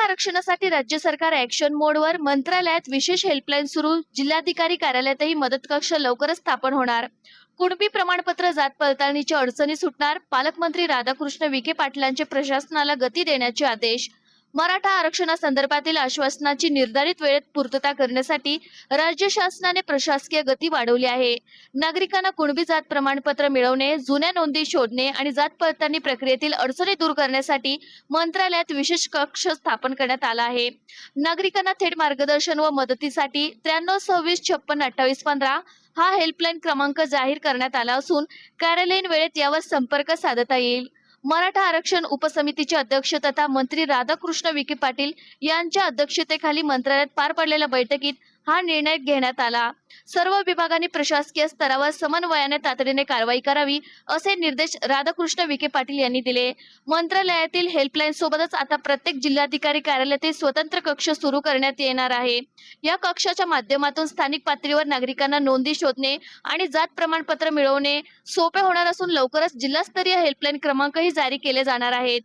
आरक्षणासाठी राज्य सरकार ऍक्शन मोडवर, मंत्रालयात विशेष हेल्पलाईन सुरू, जिल्हाधिकारी कार्यालयातही मदत कक्ष लवकरच स्थापन होणार. कुणबी प्रमाणपत्र जात पडताळणीच्या अडचणी सुटणार, पालकमंत्री राधाकृष्ण विखे पाटलांचे प्रशासनाला गती देण्याचे आदेश. मराठा आरक्षणासंदर्भातील आश्वासनाची निर्धारित वेळेत पूर्तता करण्यासाठी राज्य शासनाने प्रशासकीय गती वाढवली आहे. नागरिकांना कुणबी जात प्रमाणपत्र मिळवणे, जुन्या नोंदी शोधणे आणि जात पडताळणी प्रक्रियेतील अडचणी दूर करण्यासाठी मंत्रालयात विशेष कक्ष स्थापन करण्यात आला आहे. नागरिकांना थेट मार्गदर्शन व मदतीसाठी 9326562815 हा हेल्पलाईन क्रमांक जाहीर करण्यात आला असून कार्यालयीन वेळेत यावर संपर्क साधता येईल. मराठा आरक्षण उपसमितीचे अध्यक्ष तथा मंत्री राधाकृष्ण विखे पाटील यांच्या अध्यक्षतेखाली मंत्रालयात पार पडलेल्या बैठकीत हा निर्णय घेण्यात आला. सर्व विभागांनी प्रशासकीय स्तरावर समन्वयाने तातडीने कारवाई करावी असे निर्देश राधाकृष्ण विखे पाटील यांनी दिले. मंत्रालयातील हेल्पलाईन सोबतच आता प्रत्येक जिल्हाधिकारी कार्यालयातील स्वतंत्र कक्ष सुरू करण्यात येणार आहे. या कक्षाच्या माध्यमातून स्थानिक पातळीवर नागरिकांना नोंदी शोधणे आणि जात प्रमाणपत्र मिळवणे सोपे होणार असून लवकरच जिल्हास्तरीय हेल्पलाईन क्रमांकही जारी केले जाणार आहेत.